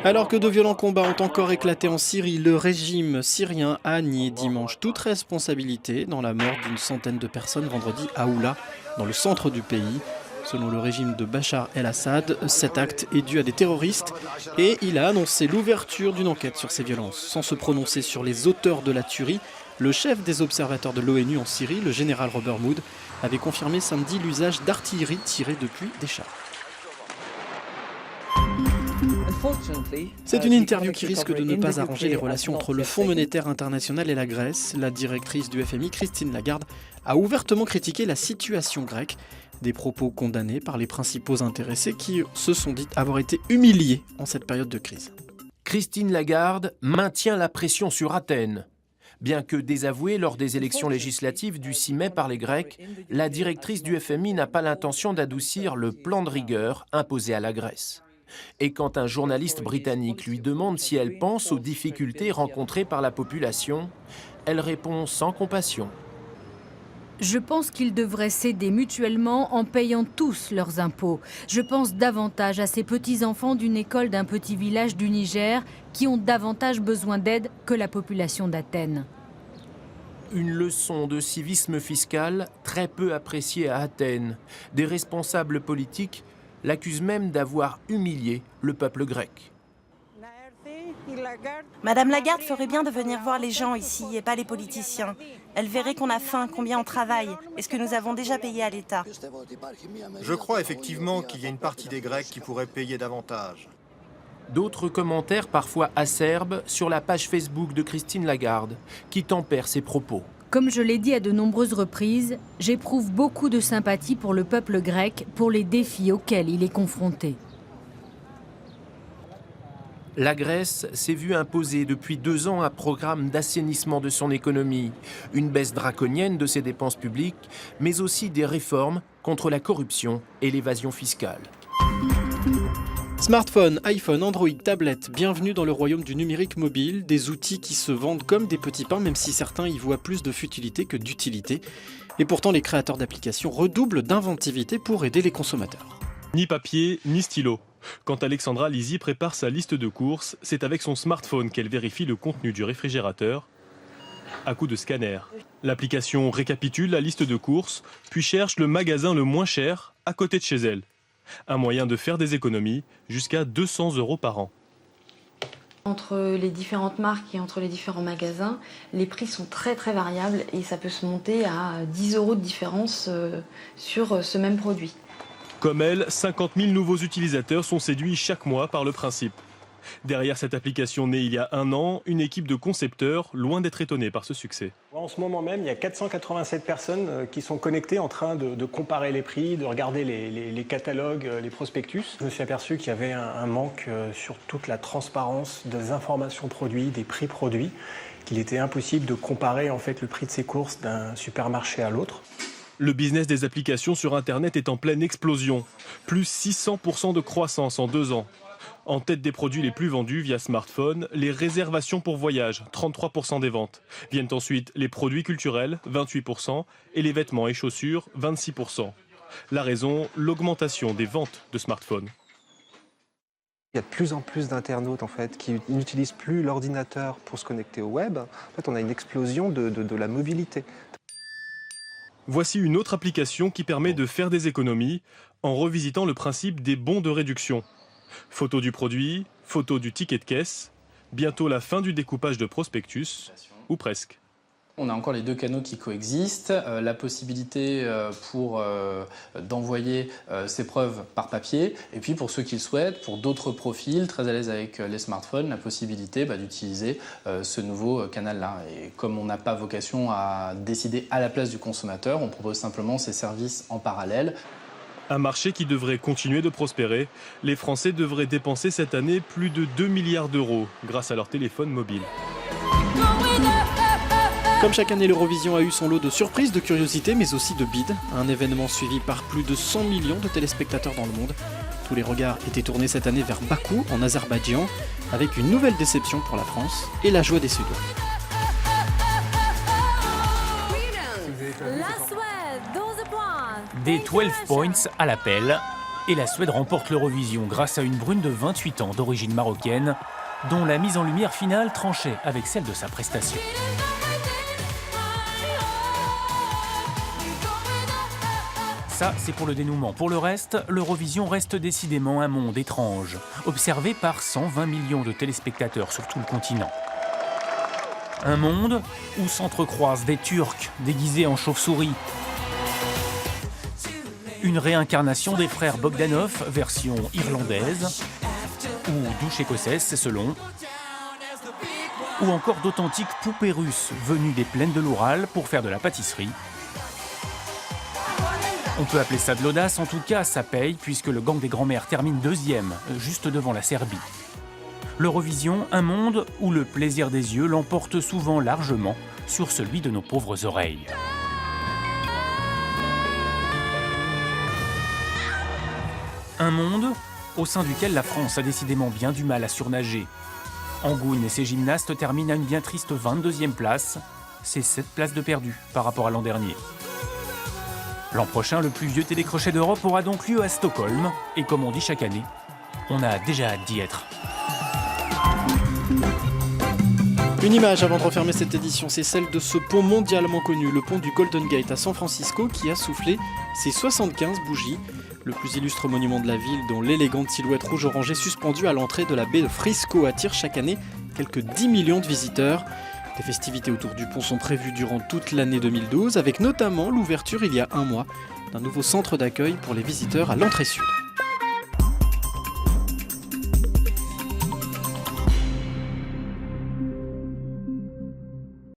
Alors que de violents combats ont encore éclaté en Syrie, le régime syrien a nié dimanche toute responsabilité dans la mort d'une centaine de personnes vendredi à Oula, dans le centre du pays. Selon le régime de Bachar el-Assad, cet acte est dû à des terroristes et il a annoncé l'ouverture d'une enquête sur ces violences. Sans se prononcer sur les auteurs de la tuerie, le chef des observateurs de l'ONU en Syrie, le général Robert Mood, avait confirmé samedi l'usage d'artillerie tirée depuis des chars. C'est une interview qui risque de ne pas arranger les relations entre le Fonds monétaire international et la Grèce. La directrice du FMI, Christine Lagarde, a ouvertement critiqué la situation grecque. Des propos condamnés par les principaux intéressés qui se sont dit avoir été humiliés en cette période de crise. Christine Lagarde maintient la pression sur Athènes. Bien que désavouée lors des élections législatives du 6 mai par les Grecs, la directrice du FMI n'a pas l'intention d'adoucir le plan de rigueur imposé à la Grèce. Et quand un journaliste britannique lui demande si elle pense aux difficultés rencontrées par la population, elle répond sans compassion. Je pense qu'ils devraient s'aider mutuellement en payant tous leurs impôts. Je pense davantage à ces petits-enfants d'une école d'un petit village du Niger qui ont davantage besoin d'aide que la population d'Athènes. Une leçon de civisme fiscal très peu appréciée à Athènes. Des responsables politiques l'accusent même d'avoir humilié le peuple grec. Madame Lagarde ferait bien de venir voir les gens ici et pas les politiciens. Elle verrait qu'on a faim, combien on travaille et ce que nous avons déjà payé à l'État. Je crois effectivement qu'il y a une partie des Grecs qui pourrait payer davantage. D'autres commentaires parfois acerbes sur la page Facebook de Christine Lagarde, qui tempère ses propos. Comme je l'ai dit à de nombreuses reprises, j'éprouve beaucoup de sympathie pour le peuple grec, pour les défis auxquels il est confronté. La Grèce s'est vue imposer depuis 2 ans un programme d'assainissement de son économie, une baisse draconienne de ses dépenses publiques, mais aussi des réformes contre la corruption et l'évasion fiscale. Smartphone, iPhone, Android, tablette, bienvenue dans le royaume du numérique mobile, des outils qui se vendent comme des petits pains, même si certains y voient plus de futilité que d'utilité. Et pourtant, les créateurs d'applications redoublent d'inventivité pour aider les consommateurs. Ni papier, ni stylo. Quand Alexandra Lisi prépare sa liste de courses, c'est avec son smartphone qu'elle vérifie le contenu du réfrigérateur à coup de scanner. L'application récapitule la liste de courses, puis cherche le magasin le moins cher à côté de chez elle. Un moyen de faire des économies jusqu'à 200 € par an. Entre les différentes marques et entre les différents magasins, les prix sont très variables et ça peut se monter à 10 € de différence sur ce même produit. Comme elle, 50 000 nouveaux utilisateurs sont séduits chaque mois par le principe. Derrière cette application née il y a 1 an, une équipe de concepteurs loin d'être étonnée par ce succès. En ce moment même, il y a 487 personnes qui sont connectées en train de comparer les prix, de regarder les catalogues, les prospectus. Je me suis aperçu qu'il y avait un manque sur toute la transparence des informations produits, des prix produits, qu'il était impossible de comparer en fait le prix de ces courses d'un supermarché à l'autre. Le business des applications sur Internet est en pleine explosion. Plus 600% de croissance en 2 ans. En tête des produits les plus vendus via smartphone, les réservations pour voyage, 33% des ventes. Viennent ensuite les produits culturels, 28%, et les vêtements et chaussures, 26%. La raison, l'augmentation des ventes de smartphones. Il y a de plus en plus d'internautes en fait, qui n'utilisent plus l'ordinateur pour se connecter au web. En fait, on a une explosion de la mobilité. Voici une autre application qui permet de faire des économies en revisitant le principe des bons de réduction. Photo du produit, photo du ticket de caisse, bientôt la fin du découpage de prospectus, ou presque. On a encore les 2 canaux qui coexistent, la possibilité d'envoyer ces preuves par papier, et puis pour ceux qui le souhaitent, pour d'autres profils très à l'aise avec les smartphones, la possibilité d'utiliser ce nouveau canal-là. Et comme on n'a pas vocation à décider à la place du consommateur, on propose simplement ces services en parallèle. Un marché qui devrait continuer de prospérer. Les Français devraient dépenser cette année plus de 2 milliards d'euros grâce à leur téléphone mobile. Comme chaque année, l'Eurovision a eu son lot de surprises, de curiosités, mais aussi de bides. Un événement suivi par plus de 100 millions de téléspectateurs dans le monde. Tous les regards étaient tournés cette année vers Bakou, en Azerbaïdjan, avec une nouvelle déception pour la France et la joie des Suédois. Des 12 points à l'appel Et la Suède remporte l'Eurovision grâce à une brune de 28 ans d'origine marocaine, dont la mise en lumière finale tranchait avec celle de sa prestation. Ça, c'est pour le dénouement. Pour le reste, l'Eurovision reste décidément un monde étrange, observé par 120 millions de téléspectateurs sur tout le continent. Un monde où s'entrecroisent des Turcs déguisés en chauve-souris. Une réincarnation des frères Bogdanov, version irlandaise, ou douche écossaise, selon. Ou encore d'authentiques poupées russes venues des plaines de l'Oural pour faire de la pâtisserie. On peut appeler ça de l'audace, en tout cas ça paye puisque le gang des grands-mères termine deuxième, juste devant la Serbie. L'Eurovision, un monde où le plaisir des yeux l'emporte souvent largement sur celui de nos pauvres oreilles. Un monde au sein duquel la France a décidément bien du mal à surnager. Angoune et ses gymnastes terminent à une bien triste 22e place. C'est 7 places de perdu par rapport à l'an dernier. L'an prochain, le plus vieux télécrochet d'Europe aura donc lieu à Stockholm. Et comme on dit chaque année, on a déjà hâte d'y être. Une image avant de refermer cette édition, c'est celle de ce pont mondialement connu, le pont du Golden Gate à San Francisco, qui a soufflé ses 75 bougies. Le plus illustre monument de la ville, dont l'élégante silhouette rouge-orangée suspendue à l'entrée de la baie de Frisco attire chaque année quelques 10 millions de visiteurs. Des festivités autour du pont sont prévues durant toute l'année 2012, avec notamment l'ouverture il y a un mois d'un nouveau centre d'accueil pour les visiteurs à l'entrée sud.